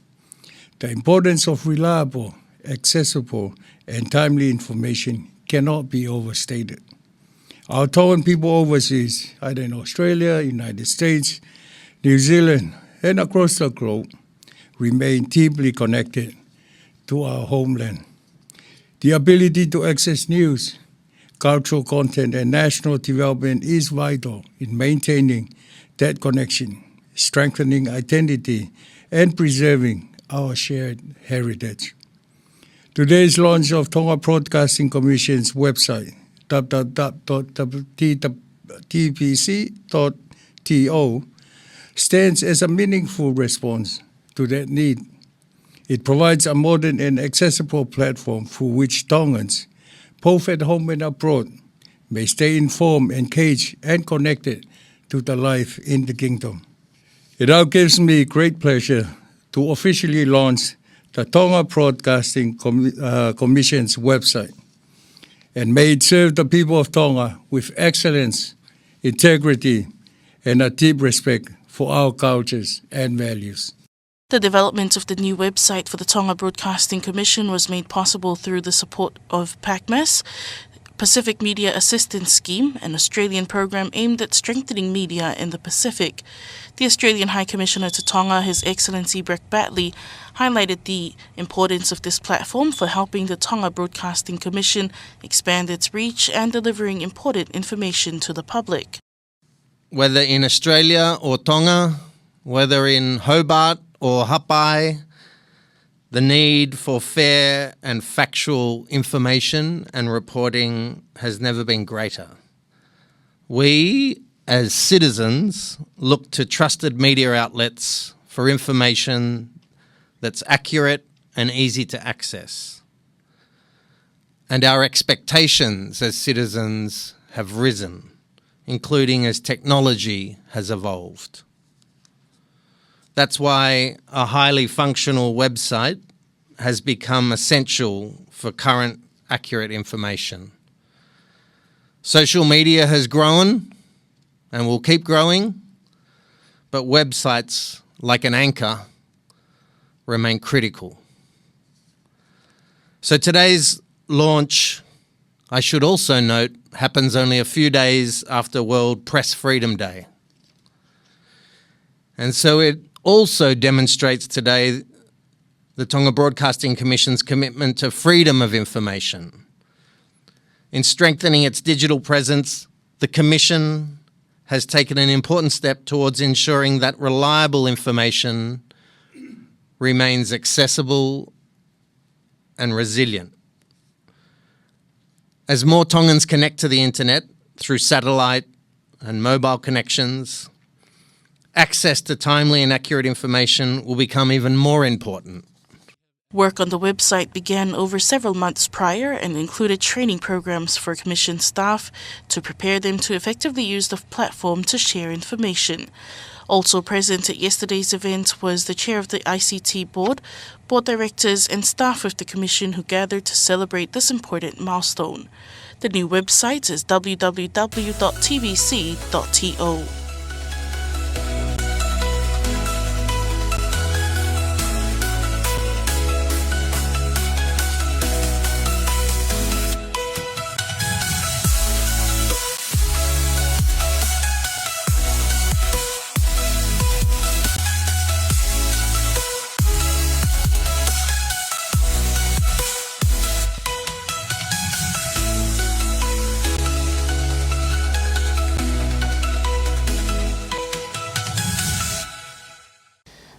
Speaker 7: the importance of reliable, accessible, and timely information cannot be overstated. Our Tongan people overseas, either in Australia, United States, New Zealand, and across the globe, remain deeply connected to our homeland. The ability to access news, cultural content, and national development is vital in maintaining that connection, strengthening identity, and preserving our shared heritage. Today's launch of Tonga Broadcasting Commission's website, www.tpc.to, stands as a meaningful response to that need. It provides a modern and accessible platform through which Tongans, both at home and abroad, may stay informed, engaged, and connected to the life in the kingdom. It now gives me great pleasure to officially launch the Tonga Broadcasting Commission's website, and may it serve the people of Tonga with excellence, integrity, and a deep respect for our cultures and values.
Speaker 3: The development of the new website for the Tonga Broadcasting Commission was made possible through the support of PACMAS, Pacific Media Assistance Scheme, an Australian program aimed at strengthening media in the Pacific. The Australian High Commissioner to Tonga, His Excellency Breck Batley, highlighted the importance of this platform for helping the Tonga Broadcasting Commission expand its reach and delivering important information to the public.
Speaker 8: Whether in Australia or Tonga, whether in Hobart or Hapai, the need for fair and factual information and reporting has never been greater. We, as citizens, look to trusted media outlets for information that's accurate and easy to access. And our expectations as citizens have risen, including as technology has evolved. That's why a highly functional website has become essential for current, accurate information. Social media has grown and will keep growing, but websites, like an anchor, remain critical. So today's launch, I should also note, happens only a few days after World Press Freedom Day. And so it also demonstrates today the Tonga Broadcasting Commission's commitment to freedom of information. In strengthening its digital presence, the Commission has taken an important step towards ensuring that reliable information remains accessible and resilient. As more Tongans connect to the internet through satellite and mobile connections, access to timely and accurate information will become even more important.
Speaker 3: Work on the website began over several months prior and included training programs for Commission staff to prepare them to effectively use the platform to share information. Also present at yesterday's event was the chair of the ICT board, board directors and staff of the Commission who gathered to celebrate this important milestone. The new website is www.tvc.to.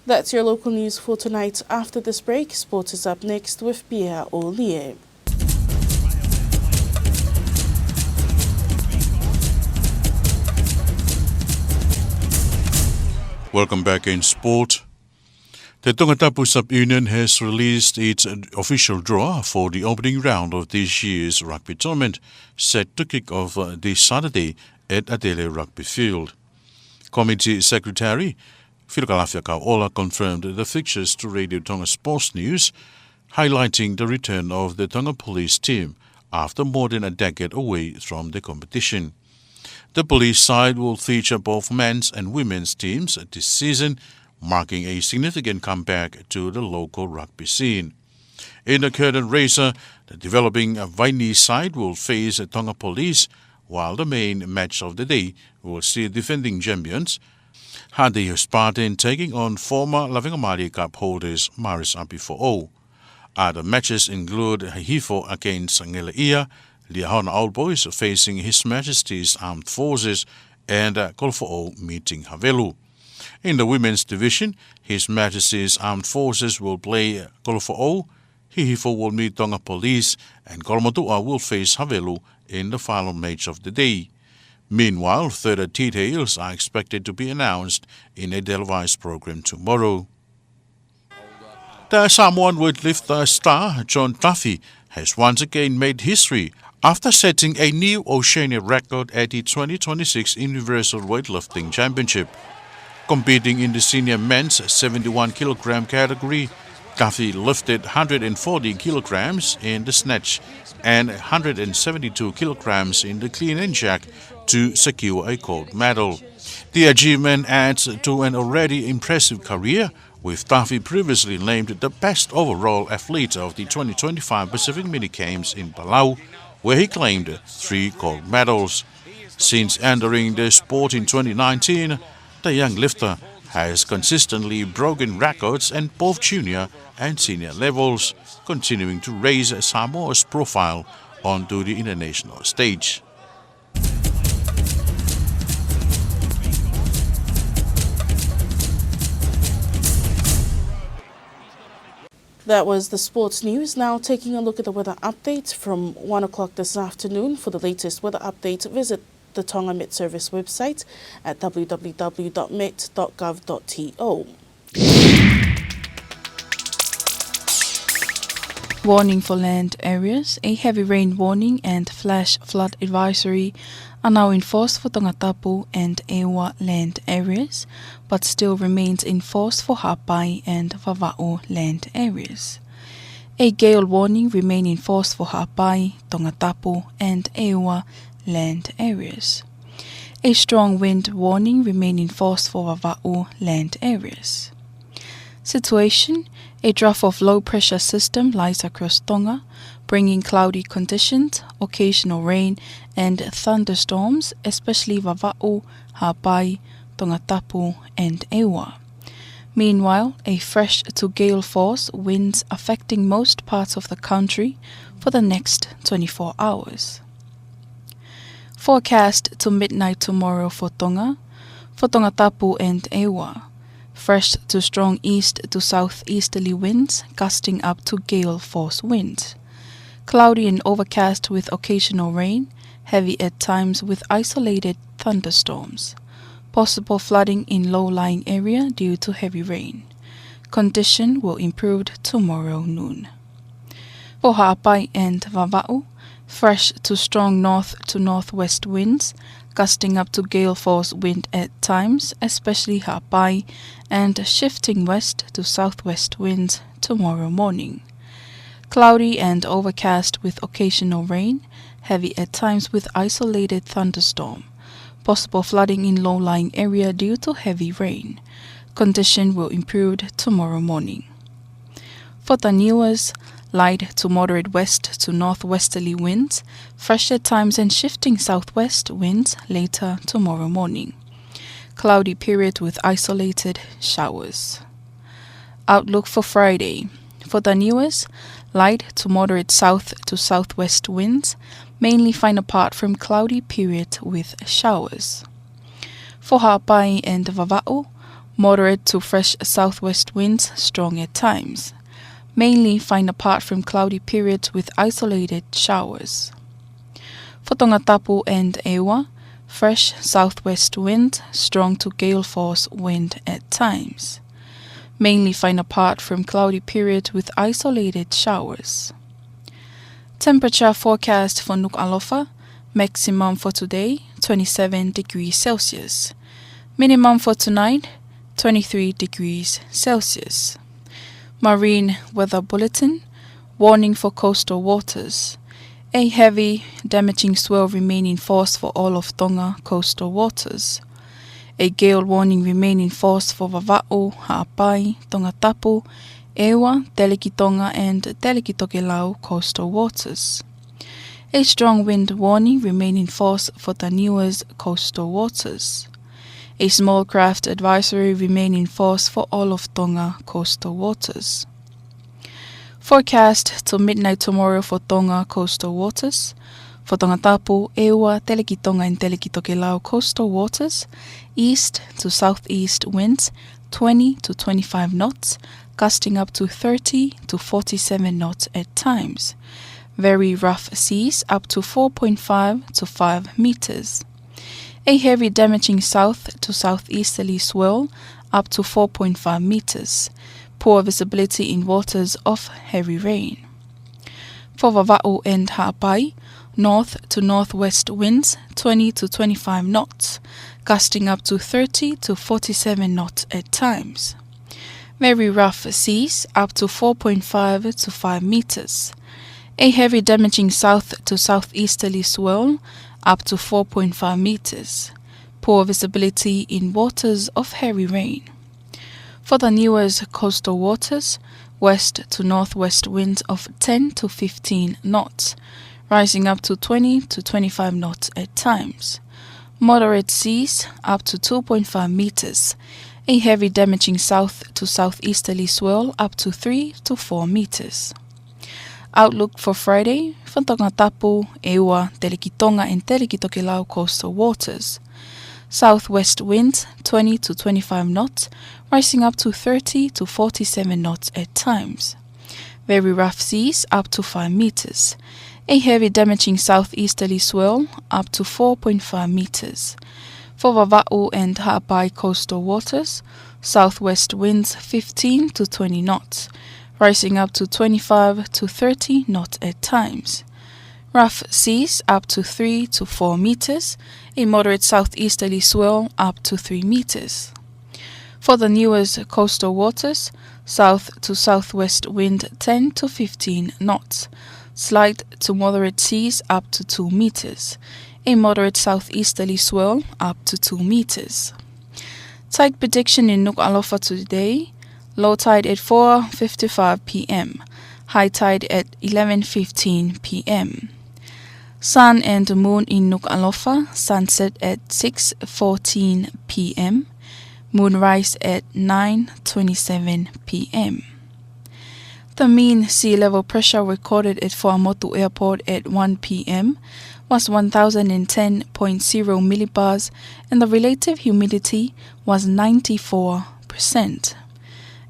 Speaker 3: That's your local news for tonight. After this break, sport is up next with Pierre Ollier.
Speaker 9: Welcome back in sport. The Tongatapu Sub-Union has released its official draw for the opening round of this year's rugby tournament, set to kick off this Saturday at Adelaide Rugby Field. Committee Secretary Paula confirmed the fixtures to Radio Tonga Sports News, highlighting the return of the Tonga Police team after more than a decade away from the competition. The police side will feature both men's and women's teams this season, marking a significant comeback to the local rugby scene. In the curtain raiser, the developing Vaini side will face Tonga Police, while the main match of the day will see defending champions Hadi Spartan taking on former Lavingamari Cup holders Maris Api4O. Other matches include Hifo against Ngeleia, Liahona Old Boys facing His Majesty's Armed Forces, and Kolfo'o meeting Havelu. In the women's division, His Majesty's Armed Forces will play Kolfo'o, Hifo will meet Tonga Police, and Kolomotua will face Havelu in the final match of the day. Meanwhile, further details are expected to be announced in a televised program tomorrow. The Samoan weightlifter star John Duffy has once again made history after setting a new Oceania record at the 2026 Universal Weightlifting Championship. Competing in the senior men's 71 kilogram category, Duffy lifted 140 kilograms in the snatch and 172 kilograms in the clean and jerk to secure a gold medal. The achievement adds to an already impressive career, with Duffy previously named the best overall athlete of the 2025 Pacific Mini Games in Palau, where he claimed 3 gold medals. Since entering the sport in 2019, the young lifter has consistently broken records at both junior and senior levels, continuing to raise Samoa's profile onto the international stage.
Speaker 3: That was the sports news. Now taking a look at the weather update from 1 o'clock this afternoon. For the latest weather update, visit the Tonga Met Service website at www.met.gov.to.
Speaker 6: Warning for land areas. A heavy rain warning and flash flood advisory are now in force for Tongatapu and Ewa land areas, but still remains in force for Hapai and Vava'o land areas. A gale warning remain in force for Hapai, Tongatapu and Ewa land areas. A strong wind warning remain in force for Vava'o land areas. Situation: a trough of low-pressure system lies across Tonga, bringing cloudy conditions, occasional rain, and thunderstorms, especially Vava'o, Hapai, Tongatapu, and Ewa. Meanwhile, a fresh to gale force winds affecting most parts of the country for the next 24 hours. Forecast to midnight tomorrow for Tonga, for Tongatapu and Ewa. Fresh to strong east to southeasterly winds, gusting up to gale force winds. Cloudy and overcast with occasional rain, heavy at times with isolated thunderstorms. Possible flooding in low-lying area due to heavy rain. Condition will improve tomorrow noon. For Ha'apai and Vava'u, fresh to strong north to northwest winds, gusting up to gale force wind at times, especially Ha'apai, and shifting west to southwest winds tomorrow morning. Cloudy and overcast with occasional rain, heavy at times with isolated thunderstorm. Possible flooding in low-lying area due to heavy rain. Condition will improve tomorrow morning. For Taniuas, light to moderate west to northwesterly winds, fresh at times and shifting southwest winds later tomorrow morning. Cloudy period with isolated showers. Outlook for Friday. For Taniuas, light to moderate south to southwest winds, mainly find apart from cloudy period with showers. For Ha'apai and Vava'u, moderate to fresh southwest winds, strong at times. Mainly find apart from cloudy periods with isolated showers. For Tongatapu and Ewa, fresh southwest wind, strong to gale force wind at times. Mainly find apart from cloudy period with isolated showers. Temperature forecast for Nuku'alofa, maximum for today, 27 degrees Celsius. Minimum for tonight, 23 degrees Celsius. Marine Weather Bulletin, warning for coastal waters. A heavy, damaging swell remain in force for all of Tonga coastal waters. A gale warning remain in force for Vava'u, Ha'apai, Tongatapu, Ewa, Teleki Tonga and Teleki Tokelau coastal waters. A strong wind warning remain in force for Taniua's coastal waters. A small craft advisory remain in force for all of Tonga coastal waters. Forecast till midnight tomorrow for Tonga coastal waters. For Tongatapu, Ewa, Teleki Tonga and Teleki Tokelau coastal waters, east to southeast winds 20 to 25 knots, gusting up to 30 to 47 knots at times. Very rough seas up to 4.5 to 5 meters. A heavy damaging south to southeasterly swell up to 4.5 meters. Poor visibility in waters of heavy rain. For Vava'u and Ha'apai, north to northwest winds 20 to 25 knots, gusting up to 30 to 47 knots at times. Very rough seas up to 4.5 to 5 meters. A heavy damaging south to southeasterly swell up to 4.5 meters. Poor visibility in waters of heavy rain. For the newest coastal waters, west to northwest winds of 10 to 15 knots, rising up to 20 to 25 knots at times. Moderate seas up to 2.5 meters. A heavy damaging south to southeasterly swell up to 3 to 4 meters. Outlook for Friday for Tongatapu, Ewa, Teleki Tonga and Teleki Tokelau coastal waters. Southwest winds 20 to 25 knots, rising up to 30 to 47 knots at times. Very rough seas up to 5 meters. A heavy damaging southeasterly swell up to 4.5 meters. For Vava'u and Ha'apai coastal waters, southwest winds 15 to 20 knots, rising up to 25 to 30 knots at times. Rough seas up to 3 to 4 meters, a moderate southeasterly swell up to 3 meters. For the newest coastal waters, south to southwest wind 10 to 15 knots, slight to moderate seas up to 2 meters, a moderate southeasterly swell up to 2 meters. Tide prediction in Nuku'alofa today, low tide at 4:55 p.m., high tide at 11:15 p.m. Sun and moon in Nuku'alofa, sunset at 6:14 p.m., moonrise at 9:27 p.m. The mean sea level pressure recorded at Whaamotu Airport at 1 p.m. was 1010.0 millibars and the relative humidity was 94%.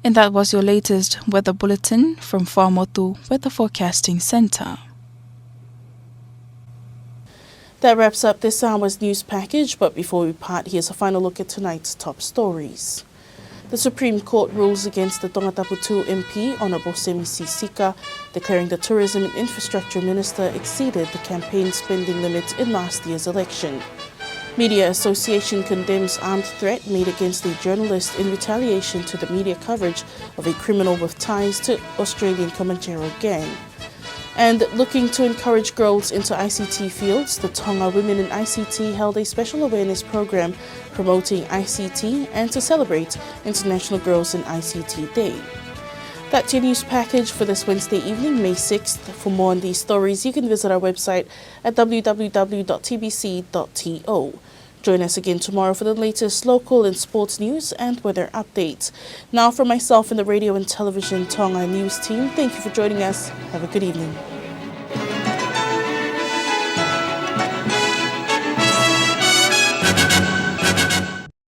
Speaker 6: And that was your latest weather bulletin from Whaamotu Weather Forecasting Centre.
Speaker 3: That wraps up this hour's news package, but before we part, here's a final look at tonight's top stories. The Supreme Court rules against the Tongatapu 2 MP, Honourable Semi Sisika, declaring the Tourism and Infrastructure Minister exceeded the campaign spending limit in last year's election. Media Association condemns armed threat made against a journalist in retaliation to the media coverage of a criminal with ties to Australian Comanchero gang. And looking to encourage girls into ICT fields, the Tonga Women in ICT held a special awareness program promoting ICT and to celebrate International Girls in ICT Day. That's your news package for this Wednesday evening, May 6th. For more on these stories, you can visit our website at www.tbc.to. Join us again tomorrow for the latest local and sports news and weather updates. Now, from myself and the radio and television Tonga news team, thank you for joining us. Have a good evening.